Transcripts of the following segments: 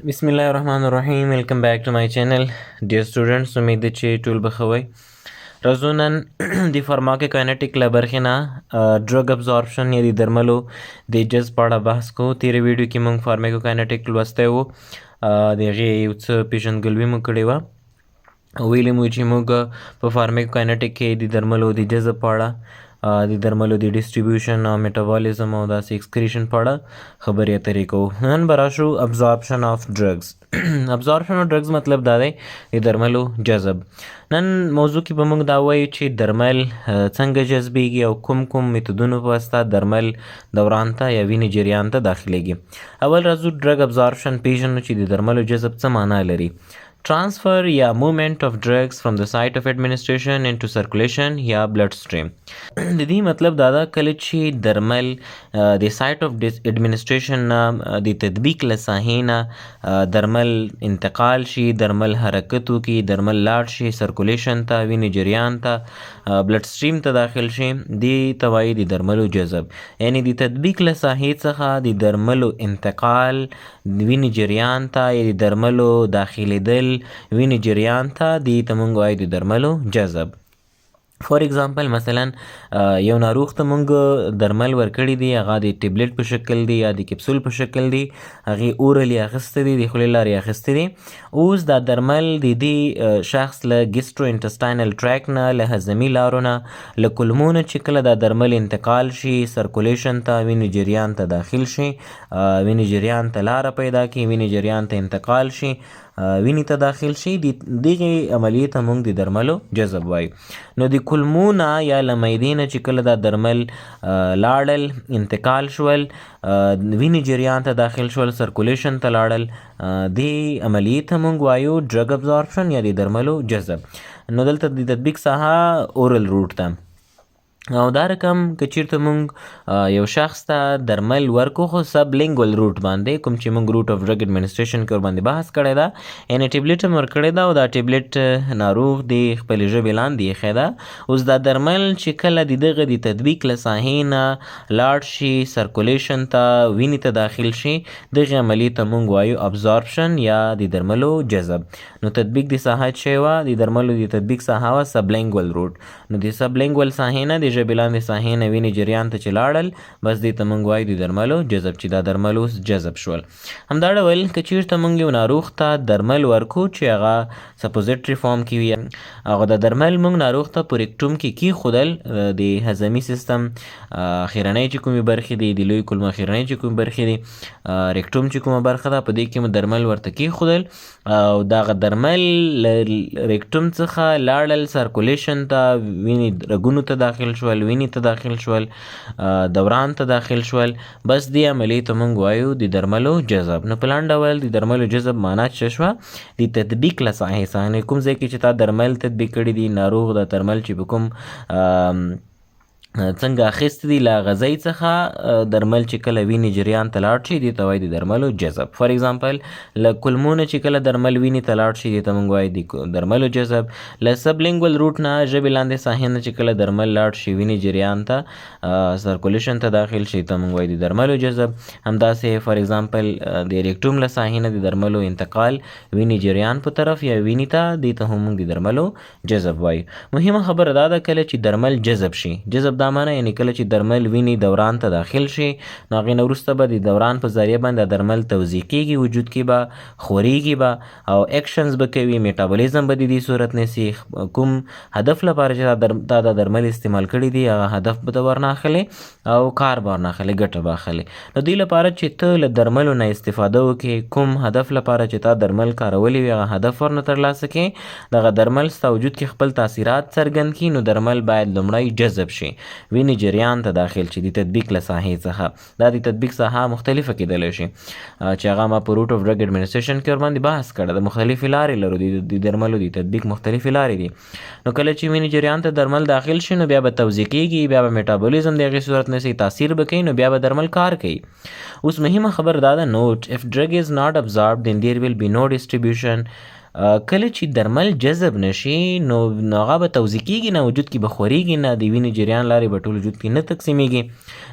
Bismillahirrahmanirrahim. Welcome back to my channel. Dear students, امید ده چې ټول به ښه وئ. راځو نن د فارماکوکاینټیک له برخې نه ډرګ ابزارپشن یا د درملو د جذب په اړه بحث کوو. تېره ویډیو کې موږ فارماکوکاینټیک لوستی و، د هغې یو څه پیژندګلوي مو کړې وه. ویلي مو چې موږ په فارماکوکاینټیک کې د درملو د جذب په اړه، د درملو د ډسټریبیوشن او میټابولیزم او داسې اکسکریشن په اړه خبرې اترې کوو. نن به راشو ابزارپشن آف ډرګز. ابزارپشن آف ډرګز مطلب دا دی د درملو جذب. نن موضوع کې به موږ دا وایو چې درمل څنګه جذبیږي او کوم کوم میتودونو په واسطه درمل دوران ته یا وینې جریان ته داخلیږي. اول راځو ډرګ ابزارپشن پیژنو چې د درملو جذب څه معنا لري. Transfer یا movement of drugs from the site of administration into circulation یا blood stream. د دې مطلب دا ده کله چې درمل د سایت اف ایڈمنسټریشن نه د تطبیق له ساحې نه درمل انتقال شي، درمل حرکت وکړي، درمل لاړ شي سرکولیشن ته، وینې جریان ته، بلډ سټریم ته داخل شي، دې ته وایي د درملو جذب. یعنی د تطبیق له ساحې څخه د درملو انتقال وینې جریان ته یا د درملو داخلېدل وینې جریان ته، دې ته موږ وایو د درملو جذب. فور ایگزامپل مثلا یو ناروغ ته موږ درمل ورکړي دي، هغه د ټیبلټ په شکل دي یا د کپسول په شکل دي، هغې اورلی اخیستی دي، د خولې لارې اخیستی دي. اوس دا درمل د دې شخص له ګیسټرو انټسټاینل ټریک نه، له هضمي لارو نه، له کولمو نه چې کله دا درمل انتقال شي سرکولیشن ته، وینې جریان ته داخل شي، وینې جریان ته لاره پیدا کړي، وینې جریان ته انتقال شي، وینې ته داخل شي، دغې عملیې ته موږ د درملو جذب وایو. نو د کولمو نه یا له معدې نه چې کله دا درمل لاړل، انتقال شول، وینې جریان ته داخل شول، سرکولیشن ته لاړل، دې عملیې ته موږ وایو ډرګ ابزارپشن یا د درملو جذب. نو دلته د تطبیق ساحه اورل روټ ته، او دا رقم که چیرته موږ یو شخص ته درمل ورکو خو سب لینګول روټ باندې، کوم چې موږ روټ اف ډرګ ایډمنسټریشن کې ورباندې بحث کړی ده، یعنې ټیبلټ هم ورکړی ده او دا ټیبلټ ناروغ د خپلې ژبې لاندې ایښی ده. اوس دا درمل چې کله د دغه د تطبیق له ساحې نه لاړ شي سرکولیشن ته، وینې ته داخل شي، دغې عملیې ته موږ وایو ابزارپشن یا د درملو جذب. نو تطبیق د ساحه چې وه د درملو د تطبیق ساحه وه سب لینګول روټ. نو د سب لینګول ساحې نه د ژبې لاندې ساحې نه وینې جریان ته چې لاړل، بس دې ته موږ وایو د درملو جذب، چې دا درمل اوس جذب شول. همدا ډول که چېرته موږ یو ناروغ ته درمل ورکو چې هغه سپوزیټري فارم کې وي، هغه د درمل موږ ناروغ ته په ریکټوم کې کېښودل، د هضمي سیستم اخرنۍ چې کومې برخې دي، د لوی کولمو اخرنۍ چې کومې برخې دي، ریکټوم چې کومه برخه ده، په دې کې مو درمل ورته کېښودل او دغه درمل ریکټوم څخه لاړل سرکولیشن ته، وینې رګونو ته داخل شول، وینې ته داخل شول، دوران ته داخل شول، بس دې عملیې ته موږ وایو د درملو جذب. نو په لاند ډول د درملو جذب معنا څه شوه؟ د تطبیق له ساحې څخه، کوم ځای کې چې تا درمل تطبیق کړي دي، ناروغ د درمل چې په کوم څنګه اخیستی دي له غذای څخه درمل چې کله وینې جریان ته لاړ شي، دې ته وایي د درملو جذب. فار ایگزامپل له کولمو نه چې کله درمل وینې ته لاړ شي، دې ته موږ وایو د درملو جذب. له سب لینګول روټ نه ژبې لاندې ساحې نه چې کله درمل لاړ شي وینې جریان ته سرکولیشن ته داخل شي، ته موږ وایو د درملو جذب. همداسې فار ایگزامپل د ریکټوم له ساحې نه د درملو انتقال وینې جریان په طرف یا وینې ته، دې ته هم موږ د درملو جذب وایو. مهمه خبره دا ده کله چې درمل جذب شي، جذب دا معنی یعنی کله چې درمل وینې دوران ته داخل شي، نو هغې نه وروسته به د دوران په ذریعه باندې درمل توزیع کېږي، وجود کې به خورېږي به او اکشنز به کوي، میټابولیزم به د دې صورت نیسي. کوم هدف لپاره چې دا د درمل استعمال کړي دي، هغه هدف به ته ورنه اخلي او کار به ورنه اخلي، ګټه به اخلي. نو دې لپاره چې ته له درملو نه استفاده وکړې، کوم هدف لپاره چې تا درمل کارولي وي، هغه هدف ورنه ترلاسه کړې، دغه درمل ستا وجود کې خپل تاثیرات څرګند کړي، نو درمل باید لومړی جذب شي، وینې جریان ته داخل شي د تطبیق له ساحې څخه. دا د تطبیق ساحه مختلفه کېدلی شي چې هغه ما په روټ اف ډرګ ایډمنسټریشن کې ورباندې بحث کړی د مختلفې لارې لرو، د درملو د تطبیق مختلفې لارې دي. نو کله چې وینې جریان ته درمل داخل شي، نو بیا به توزیع کېږي، بیا به میټابولیزم د هغې صورت نیسي، تاثیر به کوي، نو بیا به درمل کار کوي. اوس مهمه خبر دا ده، نوٹ if drug is not absorbed then there will be no distribution کله چې درمل جذب نشي نو هغه به توزیع کېږي نه، وجود کې به خورېږي نه، د وینې جریان لارې به ټول وجود کې نه تقسیمېږي.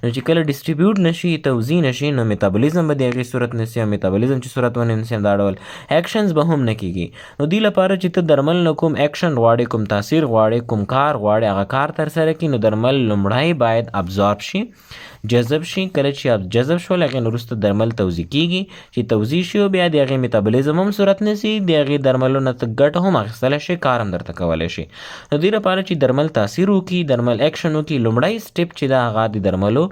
نو چې کله ډسټریبیوټ نشي، توزیع نشي، نو میتابولیزم به د هغې صورت نیسي، او میتابولیزم چې صورت ونیسي دا ډول اکشنز به هم نه کېږي. نو دې لپاره چې ته درمل نه کوم اکشن غواړې، کوم تاثیر غواړې، کوم کار غواړې، هغه کار ترسره کړي، نو درمل لومړی باید ابزارب شي، جذب شي. کله چې جذب شول هغې نه وروسته درمل توزیع کېږي. چې توزیع شي بیا د هغې میتابولیزم هم صورت نیسي، د هغې درملو نه ته ګټه هم اخیستلی شي، کار هم درته کولی شي. نو دې لپاره چې درمل تاثیر وکړي، درمل اکشن وکړي، لومړی سټپ چې ده هغه د درملو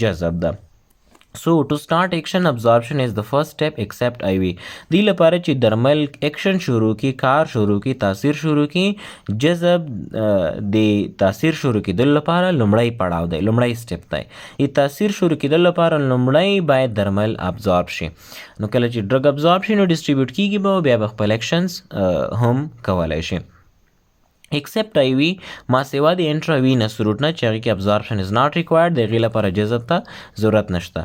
جذب ده. So to start action, absorption is the first step except IV. دی لپاره چې درمل اکشن شروع کی، کار شروع کی، تاثیر شروع کی، جذب د تاثیر شروع کېدل لپاره لومړی پړاو دی، لومړی سټپ دی. ای تاثیر شروع کېدل لپاره لومړی باید درمل ابزارب شي. نو کله چې ډرګ ابزارب شي نو ډسټریبیوټ کېږي به، بیا به خپل اکشنز هم کولی شي. except IV ما سوا د انټراوینس روټ نه چې هغې کې ابزارپشن از ناٹ ریکوایرډ، د هغې لپاره جذب ته ضرورت نشته.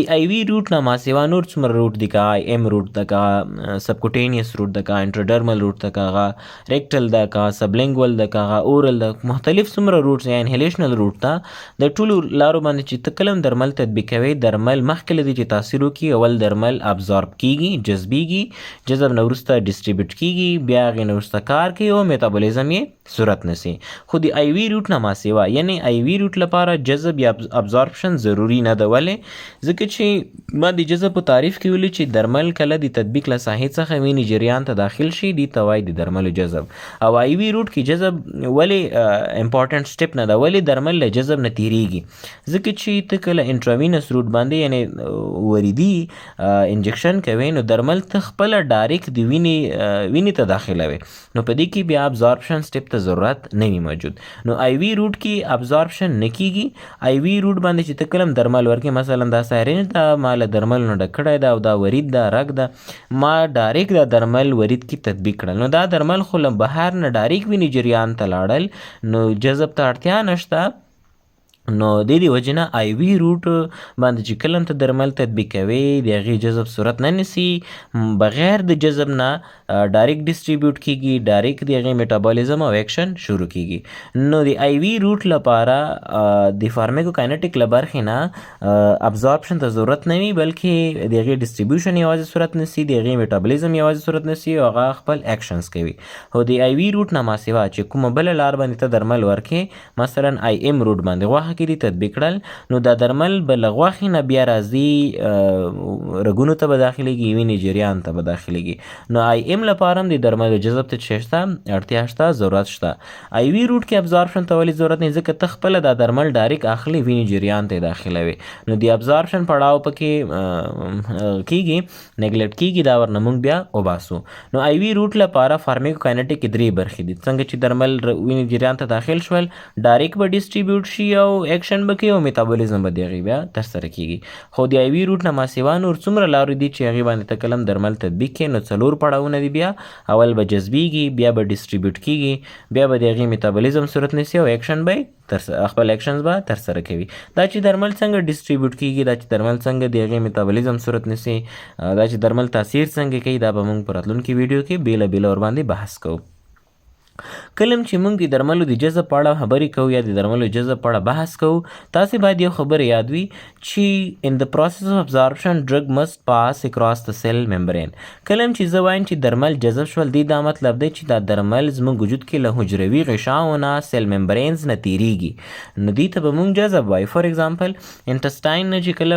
د IV روټ نه ما سوا نور څومره روټ دي، که M روټ ده، که سبکوټینیس روټ ده، که انټرډرمل روټ ده، که هغه ریکټل ده، که سبلینګول ده، که هغه اورل ده، مختلف څومره روټس یا انهیلیشنل روټ ده، د ټولو لارو باندې چې ته کله درمل تطبیق کوې، درمل مخکې له دې چې تاثیر وکړي اول درمل ابزارب کېږي، جذبېږي، جذب نه وروسته ډسټریبیوټ کېږي، بیا هغې نه وروسته کار کوي او میتابولیزم یې صورت نسی. خو د آی وی روټ نه ما سوا، یعنی آی وی روټ لپاره جذب یا ابزارپشن ضروری نه ده. ولې؟ ځکه چې ما د جذب په تعریف کې ویلي چې درمل کله د تطبیق له ساحې څخه وینې جریان ته داخل شي، دې ته وایي د درملو جذب. او آی وی روټ کې جذب ولې امپورټنټ سټپ نه ده؟ ولې درمل له جذب نه تیریږي؟ ځکه چې ته کله انټراوینس روټ باندې یعنی وریدي انجکشن کوي، نو درمل ته خپله ډایرکټ د وینې ته داخلوي، نو په دې کې بیا ابزارپشن سټپ ته ضرورت نه وي موجود. نو آی وی روټ کې ابزارپشن نه کیږي. آی وی روټ باندې چې ته کلم درمل ورکې، مثلا دا سایرین ته ما له درمل نه ډک کړی ده او دا ورید ده، رګ ده، ما ډایرکټ دا درمل ورید کې تطبیق کړل، نو دا درمل خو له بهر نه ډایرکټ وینې جریان ته لاړل، نو جذب ته اړتیا نشته. نو د دې وجې نه آی وی روټ باندې چې کله ته درمل تطبیق کوي د هغې جذب صورت نه نیسي، بغیر د جذب نه ډایرکټ ډسټریبیوټ کیږي، ډایرکټ د هغې میټابولیزم او ایکشن شروع کیږي. نو د آی وی روټ لپاره د فارمیکوکاینیټیک له برخې نه ابزارپشن ته ضرورت نه وي، بلکې د هغې ډسټریبیوشن یوازې صورت نیسي، د هغې میټابولیزم یوازې صورت نیسي او هغه خپل ایکشنز کوي. خو د آی وی روټ نه ما سوا چې کومه بله لار باندې ته درمل ورکې، مثلا آی ایم روټ باندې غوښه کې دي تطبیق کړل، نو دا درمل به له غوښې نه بیا راځي رګونو ته به داخلېږي، وینې جریان ته به داخلېږي. نو آی ایم لپاره هم د درملو جذب ته څه شته، اړتیا شته، ضرورت شته. آی وی روټ کې ابزارپشن ته ولې ضرورت نه، ځکه ته خپله دا درمل ډایرکټ اخلي، وینې جریان ته یې داخلوي، نو د ابزارپشن پړاو پکې کېږي، نیګلیکټ کېږي، دا ورنه موږ بیا وباسو. نو آی وی روټ لپاره فارمیکوکاینیټیک کې 3 برخې دي. څنګه چې درمل وینې جریان ته داخل شول، ډایرکټ به ډسټریبیوټ شي او ایکشن به کوي او میتابولیزم به د هغې بیا ترسره کېږي. خو د آی وی روټ نه ما سوا نور څومره لارې دي چې هغې باندې ته کلم درمل تطبیق کړې، نو 4 پړاوونه دي. بیا اول به جذبېږي، بیا به ډسټریبیوټ کېږي، بیا به د هغې میتابولیزم صورت نیسي او ایکشن به خپل ایکشنز به ترسره کوي. دا چې درمل څنګه ډسټریبیوټ کېږي، دا چې درمل څنګه د هغې میتابولیزم صورت نیسي، دا چې درمل تاثیر څنګه کوي، دا به موږ په راتلونکي ویډیو کې بېله ورباندې بحث کوو. کلم چې موږ د درملو د جذب په اړه خبرې کوو یا د درملو جذب په اړه بحث کوو، تاسې باید یو خبره یاد وي چې in the process of absorption drug must pass across the cell membrane. کلم چې زه وایم چې درمل جذب شول، دا مطلب دی چې دا درمل زموږ وجود کې له حجروي غشاو نه، سیل ممبرینز نه تیریږي، نو دې ته به موږ جذب وایو. فار ایگزامپل انټسټاین نه چې کله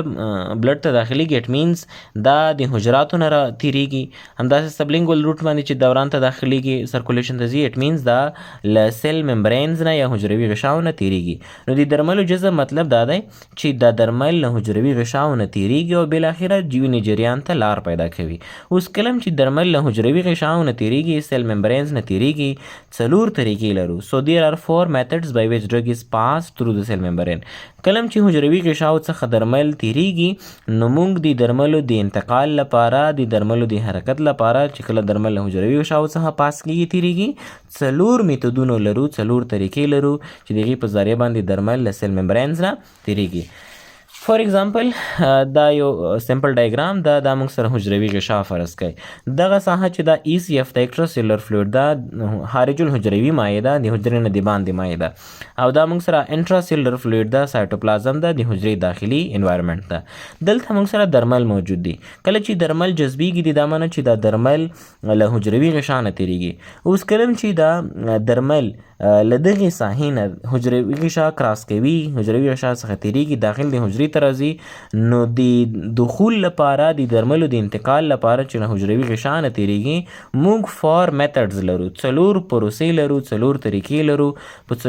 بلډ ته داخلېږي، اټ مینز دا د حجراتو نه تیریږي. همداسې سبلینګول روټ باندې چې دوران ته داخلېږي، سرکولیشن ته ځي، اټ مینز دا له سیل ممبرینز نه یا حجروي غشاو نه تیریږي. نو د درملو جذب مطلب دا دی چې دا درمل له حجروي غشاو نه تیریږي او بالاخره وینې جریان ته لار پیدا کوي. اوس کلم چې درمل له حجروي غشاو نه تیریږي، سیل ممبرینز نه تیریږي، 4 طریقې لرو. So there are 4 methods by which drug is passed through the cell membrane. کلم چې حجروي غشاو څخه درمل تیریږي، نو موږ د درملو د انتقال لپاره، د درملو د حرکت لپاره چې کله درمل له حجروي غشاو څخه پاس کېږي، تیریږي، 4 میتودونه لرو، 4 طریقې لرو چې د هغې په ذریعه باندې درمل له سیل ممبرینز نه تیریږي. فار ایگزامپل دا یو سمپل ډایګرام دا موږ سره حجروي غشا فرض کړئ دغه ساحه چې دا ECF د ایکسټراسیلولر فلویډ دا خارج الحجروي مایع ده د حجرې نه د باندې مایع ده او دا موږ سره انټراسیلولر فلویډ ده سایټوپلازم ده د حجرې داخلي انوایرمنټ ده دلته موږ سره درمل موجود دي کله چې درمل جذبیږي د دا معنی چې دا درمل له حجروي غشا نه تیریږي اوس کله چې دا درمل له دغې ساحې نه حجروي غشا کراس کوي حجروي غشا څخه تیریږي داخل د حجرې ته راځي نو د دخول لپاره د درملو د انتقال لپاره چې له حجروي غشا نه تیریږي موږ 4 میتھډز لرو څلور پروسې لرو څلور طریقې لرو په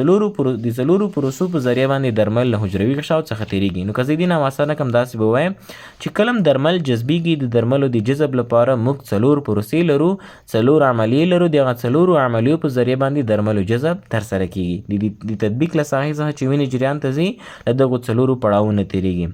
څلورو پروسو په ذریعه باندې درمل له حجروي غشاو څخه تیریږي نو که زه دې نواسانه کوم داسې به وایم چې کله درمل جذبیږي د درملو د جذب لپاره موږ څلور پروسې لرو څلور عملیې لرو دغه څلورو عملیو په ذریعه باندې درملو جذب ترسره کیږي د تطبیق له ساحې څخه چې وینې جریان ته ځي له دغو څلورو پړاوونو تیریږي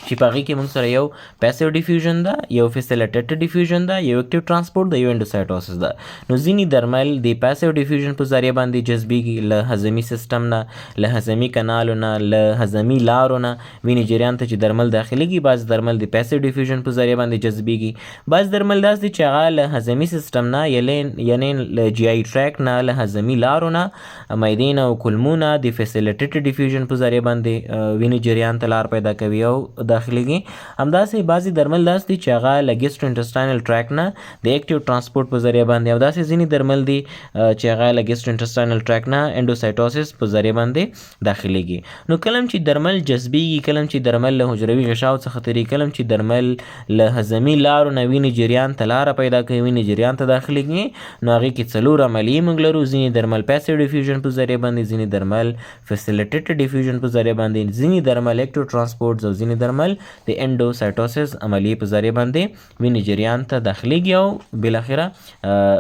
چې په هغې کې موږ سره یو پیسیو ډیفیوژن ده یو فیسیلیټیټډ ډیفیوژن ده یو اکټیو ټرانسپورټ ده یو انډوسایټوسس ده نو ځینې درمل د پیسیو ډیفیوژن په ذریعه باندې جذبیږي له هضمي سیستم نه له هضمي کنالو نه له هضمي لارو نه وینې جریان ته چې درمل داخلیږي بعض درمل د پیسیو ډیفیوژن په ذریعه باندې جذبیږي بعض درمل داسې دي چې هغه له هضمي سیستم نه یعنې له جی آی ټریک نه له هضمي لارو نه معدې نه او کولمو نه د فیسیلیټیټډ ډیفیوژن په ذریعه باندې وینې جریان ته لار پیدا کوي او داخليږي همداسې بعضې درمل داسې دي چې هغه له ګیسټرو انټسټاینل ټریک نه د اکټیو ټرانسپورټ په ذریعه باندې او داسې ځینې درمل دي چې هغه له ګیسټرو انټسټاینل ټریک نه انډوسایټوسس په ذریعه باندې داخليږي نو کله چې درمل جذبیږي کله چې درمل له حجروي غشاو څخه تیریږي کله چې درمل له هضمي لارو نه وینې جریان ته لاره پیدا کوي وینې جریان ته داخليږي نو هغې کې څلور عملیې موږ لرو ځینې درمل پیسیو ډیفیوژن په ذریعه باندې ځینې درمل فیسیلیټیټډ ډیفیوژن په ذریعه باندې ځینې درمل اکټیو ټرانسپورټ او ځینې درمل د انډوسایټوسس عملیې په ذریعه باندې وینې جریان ته داخليږي او بالاخره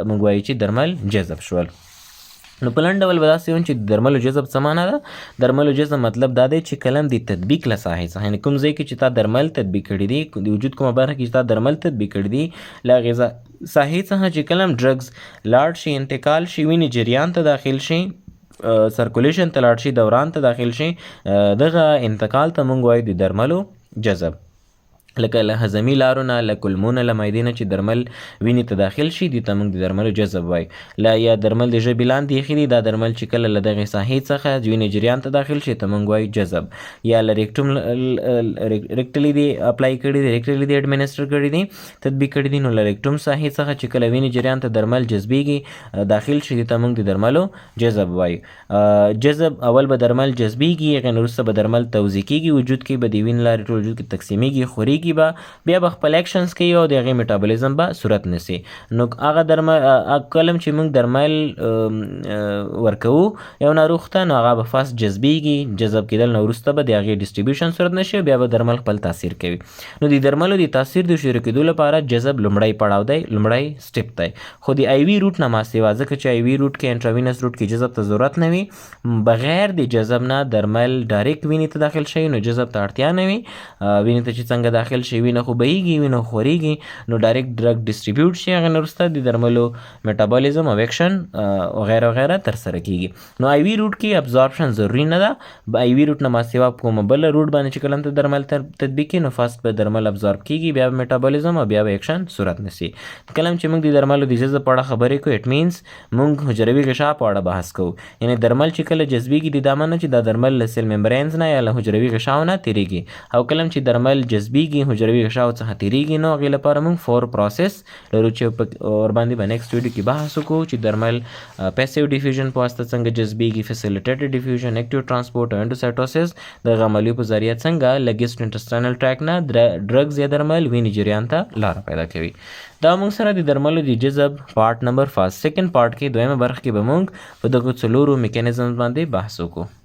موږ وایو چې درمل جذب شول نو په لنډ ډول به داسې ووایم چې د درملو جذب څه معنا ده درملو جذب مطلب دا دی چې کله د تطبیق له ساحې څخه یعنې کوم ځای کې چې تا درمل تطبیق کړي دي د وجود کومه برخه کې چې تا درمل تطبیق کړي دي له هغې ساحې څخه چې کله ډرګز لاړ شي انتقال شي وینې جریان ته داخل شي سرکولیشن ته لاړ شي دوران ته داخل شي دغه انتقال ته موږ وایو د درملو جذب لکه له هضمي لارو نه له کولمو نه له معدې نه چې درمل وینې ته داخل شي دې ته موږ د درملو جذب وایو لا یا درمل د ژبې لاندې ایښي دي دا درمل چې کله له دغې ساحې څخه وینې جریان ته داخل شي ته موږ وایو جذب یا له ریکټلي دي اپلای کړي دي ریکټلي دي اډمنسټر کړي دي تطبیق کړي دي نو له ریکټوم ساحې څخه چې کله وینې جریان ته درمل جذبیږي داخل شي دې ته موږ د درملو جذب وایو جذب اول به درمل جذبیږي هغې نه وروسته به درمل توزیع کیږي وجود کې به د وینې لارې ټول وجود کې تقسیمیږي خوري بیا به خپل اکشنز کوي او د هغې میټابولیزم به صورت نیسي نو هغه درمل کله چې موږ درمل ورکوو یو ناروغ ته نو هغه به فاست جذبیږي جذب کېدل نه وروسته به د هغې ډسټریبیوشن صورت نشي بیا به درمل خپل تاثیر کوي نو د درملو د تاثیر د شروع کېدو لپاره جذب لومړی پړاو دی لومړی سټپ دی خو د آی وي روټ نه ما سوا ځکه چې آی وي روټ کې انټراوینس روټ کې جذب ته ضرورت نه وي بغیر د جذب نه درمل ډایرکټ وینې ته داخل شي نو جذب ته اړتیا نه وي وینې ته چې څنګه داخل شي وینه خو بهیږي وینه خورېږي نو ډایرکټ ډرګ ډسټریبیوټ شي هغې نه وروسته د درملو میټابولیزم او ایکشن وغیره وغیره ترسره کیږي نو آی وي روټ کې ابزارپشن ضروري نه ده آی وي روټ نه ما سوا کومه بله روټ باندې چې کله ته درمل تطبیق کړي نو فاست به درمل ابزارب کیږي بیا به میټابولیزم او بیا به ایکشن صورت نیسي کله چې موږ د درملو د جذب په اړه خبرې کوو اټ مینس موږ حجروي غشا په اړه بحث کوو یعنې درمل چې کله جذبیږي د دا معنی چې دا درمل له سیل ممبرینز نه یا له حجروي غشاو نه تیریږي او کله چې درمل جذبیږي حجروي غشاو څخه تیریږي نو هغې لپاره موږ 4 پروسس لرو چې ورباندې به نیکسټ ویډیو کې بحث وکړو چې درمل پیسیو ډیفیوژن په واسطه څنګه جذبیږي فیسیلیټیټډ ډیفیوژن اکټیو ټرانسپورټ او انډوسایټوسس دغه عملیو په ذریعه څنګه له ګیسټرو انټسټاینل ټریک نه ډرګز یا درمل وینې جریان ته لاره پیدا کوي دا موږ سره د درملو د جذب پارټ نمبر 1 سیکنډ پارټ کې دویمه برخه کې به موږ په دغو څلورو میکانیزم باندې بحث وکړو